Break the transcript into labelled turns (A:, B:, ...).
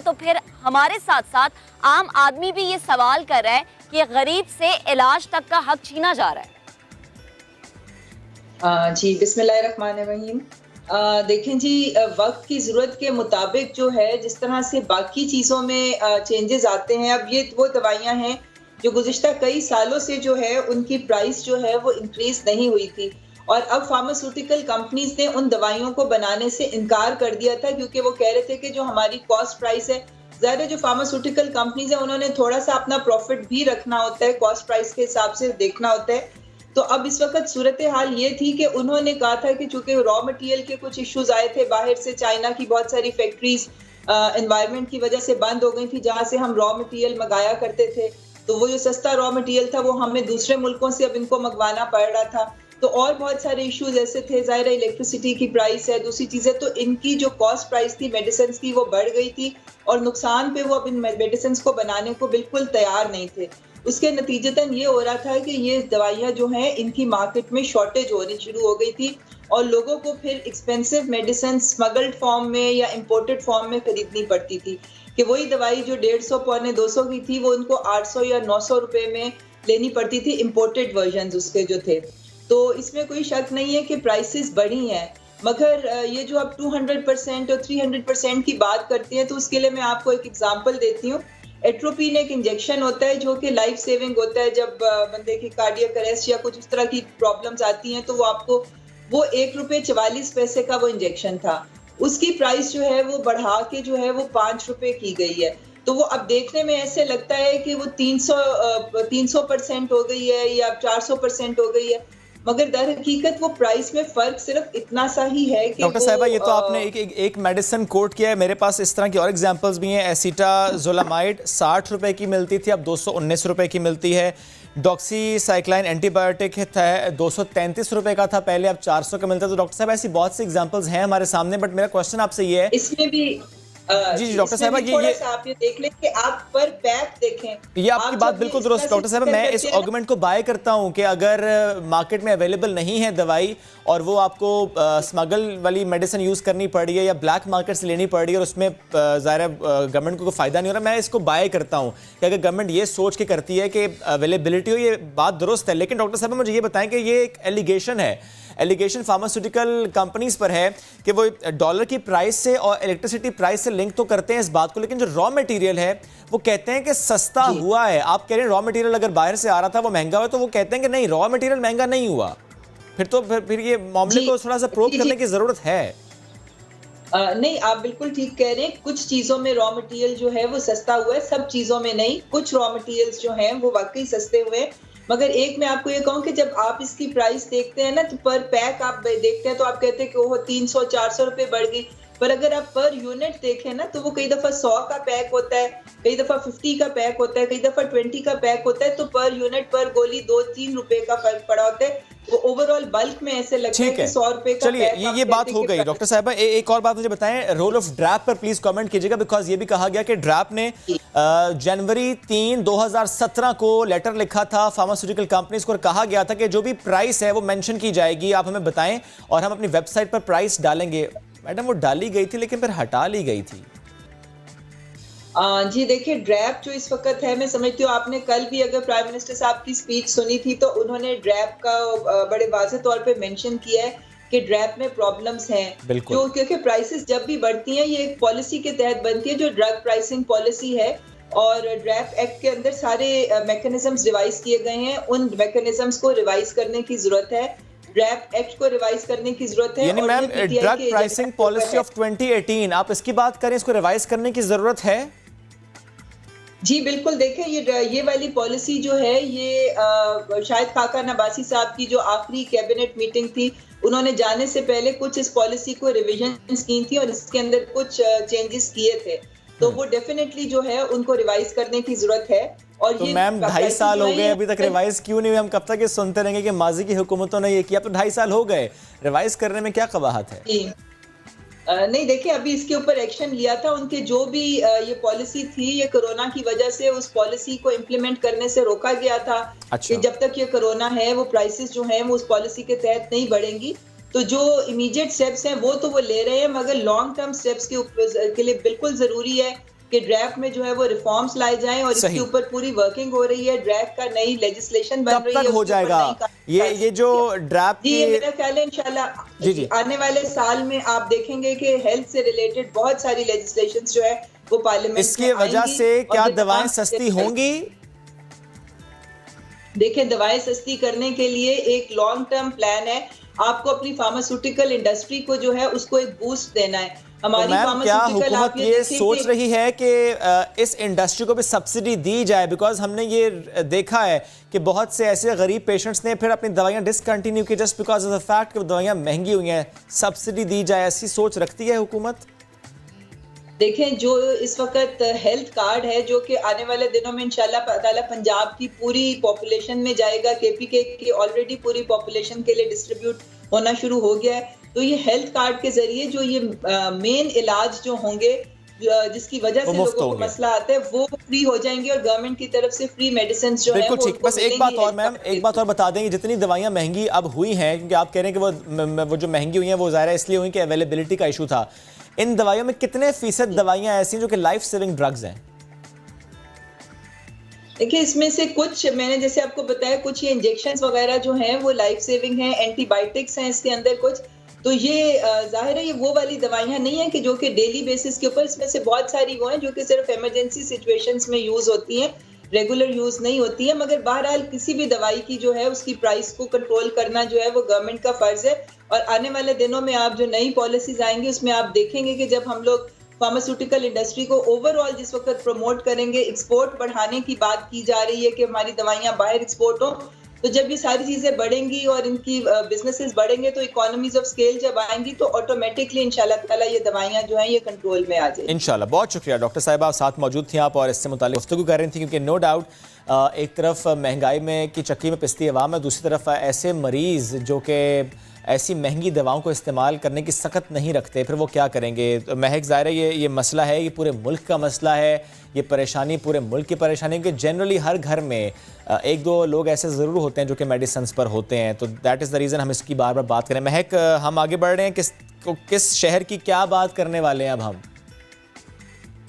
A: तो फिर हमारे साथ साथ आम आदमी भी ये सवाल कर रहा है कि गरीब से इलाज तक का हक छीना जा रहा है।
B: जी बिस्मिल्लाहिर्रहमानिर्रहीम। देखें जी, वक्त की ज़रूरत के मुताबिक जो है जिस तरह से बाकी चीज़ों में चेंजेस आते हैं, अब ये वो दवाइयाँ हैं जो गुज़िश्ता कई सालों से जो है उनकी प्राइस जो है वो इंक्रीज़ नहीं हुई थी, और अब फार्मास्यूटिकल कंपनीज़ ने उन दवाइयों को बनाने से इनकार कर दिया था, क्योंकि वो कह रहे थे कि जो हमारी कॉस्ट प्राइस है, ज़ाहिर है जो फार्मास्यूटिकल कंपनीज़ हैं उन्होंने थोड़ा-सा अपना प्रॉफ़िट भी रखना होता है, कॉस्ट प्राइस के हिसाब से देखना होता है। तो अब इस वक्त सूरत हाल ये थी कि उन्होंने कहा था कि चूंकि रॉ मटेरियल के कुछ इश्यूज आए थे, बाहर से चाइना की बहुत सारी फैक्ट्रीज एनवायरनमेंट की वजह से बंद हो गई थी, जहां से हम रॉ मटेरियल मंगाया करते थे, तो वो जो सस्ता रॉ मटेरियल था वो हमें दूसरे मुल्कों से अब इनको मंगवाना पड़ रहा था। तो और बहुत सारे इश्यूज ऐसे थे, ज़ाहिर है इलेक्ट्रिसिटी की प्राइस है, दूसरी चीज़ें, तो इनकी जो कॉस्ट प्राइस थी मेडिसिन की वो बढ़ गई थी, और नुकसान पे वो अब इन मेडिसिन को बनाने को बिल्कुल तैयार नहीं थे। उसके नतीजतन ये हो रहा था कि ये दवाइयाँ जो हैं इनकी मार्केट में शॉर्टेज होनी शुरू हो गई थी, और लोगों को फिर एक्सपेंसिव मेडिसिन स्मगल्ड फॉर्म में या इम्पोर्टेड फॉर्म में खरीदनी पड़ती थी, कि वही दवाई जो 150 पौने 200 की थी वो उनको 800 या 900 रुपए में लेनी पड़ती थी, इम्पोर्टेड वर्जन उसके जो थे। तो इसमें कोई शक नहीं है कि प्राइसेस बढ़ी हैं, मगर ये जो आप 200% और 300% की बात करते हैं, तो उसके लिए मैं आपको एक एग्जांपल देती हूँ। एट्रोपिन एक इंजेक्शन होता है जो कि लाइफ सेविंग होता है, जब बंदे की कार्डियक अरेस्ट या कुछ उस तरह की प्रॉब्लम्स आती हैं तो वो आपको वो ₹1.44 का वो इंजेक्शन था, उसकी प्राइस जो है वो बढ़ा के जो है वो ₹5 की गई है। तो वो अब देखने में ऐसे लगता है कि वो 300% हो गई है या 400% हो गई है, मगर दर हकीकत वो प्राइस में फर्क सिर्फ इतना सा ही है कि
C: डॉक्टर साहिबा, ये तो आपने एक मेडिसिन कोट किया है, मेरे पास इस तरह की और एग्जांपल्स भी हैं। एसिटाजोलामाइड 60 रुपए की मिलती थी, अब 219 रुपए की मिलती है। डॉक्सीसाइक्लाइन एंटीबायोटिक है 233 रुपए का था पहले, अब 400 का मिलता है। तो डॉक्टर साहब ऐसी बहुत सी एग्जांपल्स हैं हमारे सामने, बट मेरा क्वेश्चन आपसे ये है,
B: इसमें भी
C: जी डॉक्टर साहब, ये
B: आप ये देख लें कि आप पर पैक देखें।
C: ये आपकी बात बिल्कुल दुरुस्त डॉक्टर साहब, मैं इस आर्गुमेंट को बाय करता हूं कि अगर मार्केट में अवेलेबल नहीं है दवाई और वो आपको स्मगल वाली मेडिसिन यूज करनी पड़ रही है या ब्लैक मार्केट से लेनी पड़ रही है और उसमें ज़ाहिर है गवर्नमेंट को कोई फायदा नहीं हो रहा, मैं इसको बाय करता हूं कि अगर गवर्नमेंट ये सोच के करती है कि अवेलेबिलिटी हो, ये बात दुरुस्त है। लेकिन डॉक्टर साहब मुझे ये बताएं कि ये एक एलिगेशन है, एलिगेशन फार्मास्यूटिकल कंपनीज पर है कि वो डॉलर की प्राइस से और इलेक्ट्रिसिटी प्राइस से लिंक तो करते हैं इस बात को, लेकिन जो रॉ मटेरियल है वो कहते हैं कि सस्ता हुआ है। आप कह रहे हैं रॉ मटेरियल अगर बाहर से आ रहा था वो महंगा हुआ, तो वो कहते हैं कि नहीं, रॉ मटेरियल महंगा नहीं हुआ। फिर ये मामले को थोड़ा सा प्रूव करने की जरूरत है।
B: नहीं, आप बिल्कुल ठीक कह रहे हैं, कुछ चीजों में रॉ मटेरियल जो है वो सस्ता हुआ है, सब चीजों में नहीं। कुछ रॉ मटेरियल्स जो हैं वो वाकई सस्ते हुए हैं, मगर एक मैं आपको ये कहूँ कि जब आप इसकी प्राइस देखते हैं ना, तो पर पैक आप देखते हैं तो आप कहते हैं कि वो 300-400 रुपए बढ़ गई, पर अगर आप पर यूनिट देखें ना तो वो कई दफा 100 का पैक होता है, कई दफा 50 का पैक होता है, कई दफा 20 का पैक होता है, तो पर यूनिट पर गोली 2-3 रुपए का फर्क पड़ा होता है। वो ओवरऑल बल्क में ऐसे लगता है कि 100 रुपए का।
C: चलिए, ये बात हो गई। डॉक्टर साहब एक और बात मुझे बताएं, रोल ऑफ ड्रैप पर प्लीज कमेंट कीजिएगा, बिकॉज ये भी कहा गया कि ड्रैप ने जनवरी 3, 2017 को लेटर लिखा था फार्मास्यूटिकल कंपनीज को और कहा गया था कि जो भी प्राइस है वो मेंशन की जाएगी, आप हमें बताएं और हम अपनी वेबसाइट पर प्राइस डालेंगे। मैडम वो डाली गई थी लेकिन फिर हटा ली गई थी।
B: जी देखिए, ड्रैप जो इस वक्त है, मैं समझती हूँ आपने कल भी अगर प्राइम मिनिस्टर साहब की स्पीच सुनी थी तो उन्होंने ड्रैप का बड़े वाज़ेह तौर पे मेंशन किया है कि ड्रैप में प्रॉब्लम्स हैं, जो क्योंकि प्राइसेस जब भी बढ़ती हैं ये एक पॉलिसी के तहत बनती है जो ड्रग प्राइसिंग पॉलिसी है, और ड्रैप एक्ट के अंदर सारे मैकेनिज्म्स रिवाइज किए गए हैं। उन मैकेनिज्म्स को रिवाइज करने की जरूरत है, ड्रैप एक्ट को रिवाइज करने की जरूरत है।
C: यानी ma'am drug pricing policy of 2018 आप इसकी बात करें, इसको रिवाइज करने की जरूरत है?
B: जी बिल्कुल, देखें ये वाली पॉलिसी जो है ये शायद खाका नबासी साहब की जो आखिरी कैबिनेट मीटिंग थी, उन्होंने जाने से पहले कुछ इस पॉलिसी को रिवीजन की थी और इसके अंदर कुछ चेंजेस किए थे, तो वो डेफिनेटली जो है उनको रिवाइज करने की जरूरत है। और
C: तो मैम 2.5 साल हो गए अभी तक रिवाइज क्यों नहीं हुए? हम कब तक ये सुनते रहेंगे कि माजी की हुकूमतों ने ये किया, तो 2.5 साल हो गए, रिवाइज करने में क्या कबाहत है?
B: नहीं देखिए, अभी इसके ऊपर एक्शन लिया था, उनके जो भी ये पॉलिसी थी ये कोरोना की वजह से उस पॉलिसी को इम्प्लीमेंट करने से रोका गया था।
C: अच्छा।
B: कि जब तक ये कोरोना है वो प्राइसेस जो हैं वो उस पॉलिसी के तहत नहीं बढ़ेंगी, तो जो इमीडिएट स्टेप्स हैं वो तो वो ले रहे हैं, मगर लॉन्ग टर्म स्टेप्स के लिए बिल्कुल जरूरी है कि ड्रैफ्ट में जो है वो रिफॉर्म्स लाए जाएं और इसके ऊपर पूरी वर्किंग हो रही है, ड्रैफ्ट का नई लेजिस्लेशन बन रही है।
C: कब तक हो जाएगा ये जो ड्रैफ्ट
B: जी? ये मेरा ख्याल है इंशाल्लाह आने वाले साल में आप देखेंगे कि हेल्थ से रिलेटेड बहुत सारी लेजिस्लेशंस जो है वो पार्लियामेंट
C: इसकी वजह से क्या दवाएं सस्ती होंगी?
B: देखिए, दवाएं सस्ती करने के लिए एक लॉन्ग टर्म प्लान है। आपको अपनी फार्मास्यूटिकल इंडस्ट्री को जो है उसको एक बूस्ट देना है। हमारी
C: क्या हुकूमत ये सोच रही है कि इस इंडस्ट्री को भी सब्सिडी दी जाए? बिकॉज हमने ये देखा है कि बहुत से ऐसे गरीब पेशेंट्स ने फिर अपनी दवाइयां डिसकंटिन्यू की just because of the fact कि दवाइयां महंगी हुई हैं। सब्सिडी दी जाए, ऐसी सोच रखती है हुकूमत?
B: देखें, जो इस वक्त हेल्थ कार्ड है जो कि आने वाले दिनों में इंशाल्लाह ताला पंजाब की पूरी पॉपुलेशन में जाएगा, केपीके की ऑलरेडी पूरी पॉपुलेशन के लिए डिस्ट्रीब्यूट होना शुरू हो गया है। तो ये हेल्थ कार्ड के जरिए जो ये मेन इलाज जो होंगे जिसकी वजह से लोगों को मसला आता है वो फ्री हो जाएंगे और गवर्नमेंट की तरफ से फ्री मेडिसिन जो है।
C: बिल्कुल ठीक। बस एक बात और मैम, एक बात और बता देंगे, जितनी दवाइयां महंगी अब हुई हैं, क्योंकि आप कह रहे हैं कि वो जो महंगी हुई हैं वो ज़ाहिर है इसलिए हुई कि अवेलेबिलिटी का इशू था, इन दवाइयों में कितने फीसद दवाइयां ऐसी जो कि लाइफ सेविंग ड्रग्स हैं?
B: देखिए, इसमें से कुछ मैंने जैसे आपको बताया, कुछ ये इंजेक्शंस वगैरह जो हैं वो लाइफ सेविंग हैं, एंटीबायोटिक्स हैं इसके अंदर कुछ। तो ये जाहिर है ये वो वाली दवाइयां नहीं है कि जो कि डेली बेसिस के ऊपर, इसमें से बहुत सारी वो हैं जो कि सिर्फ इमरजेंसी सिचुएशंस में यूज होती हैं, रेगुलर यूज नहीं होती है। मगर बहरहाल किसी भी दवाई की जो है उसकी प्राइस को कंट्रोल करना जो है वो गवर्नमेंट का फर्ज है। और आने वाले दिनों में आप जो नई पॉलिसीज आएंगी उसमें आप देखेंगे कि जब हम लोग फार्मास्यूटिकल इंडस्ट्री को ओवरऑल जिस वक्त प्रमोट करेंगे, एक्सपोर्ट बढ़ाने की बात की जा रही है कि हमारी दवाइयां बाहर एक्सपोर्ट हो, तो जब ये सारी चीजें बढ़ेंगी और इनकी बिजनेसेस बढ़ेंगे तो इकोनॉमीज ऑफ स्केल जब आएंगी तो ऑटोमेटिकली इंशाल्लाह ताला ये दवाइयां जो हैं ये कंट्रोल में आ जाएंगी
C: इंशाल्लाह। बहुत शुक्रिया डॉक्टर साहिबा, साथ मौजूद थी आप और इससे मुताल्लिक गुफ्तगू कर रही थी, क्योंकि नो डाउट एक तरफ महंगाई में की चक्की में पिसती अवाम है, दूसरी तरफ ऐसे मरीज़ जो कि ऐसी महंगी दवाओं को इस्तेमाल करने की सख्त नहीं रखते, फिर वो क्या करेंगे? तो महक ज़ाहिर है ये मसला है, ये पूरे मुल्क का मसला है, ये परेशानी पूरे मुल्क की परेशानी है, क्योंकि जनरली हर घर में एक दो लोग ऐसे ज़रूर होते हैं जो कि मेडिसिन्स पर होते हैं। तो दैट इज़ द रीज़न हम इसकी बार बार बात करें। महक, हम आगे बढ़ रहे हैं, किस शहर की क्या बात करने वाले हैं अब हम?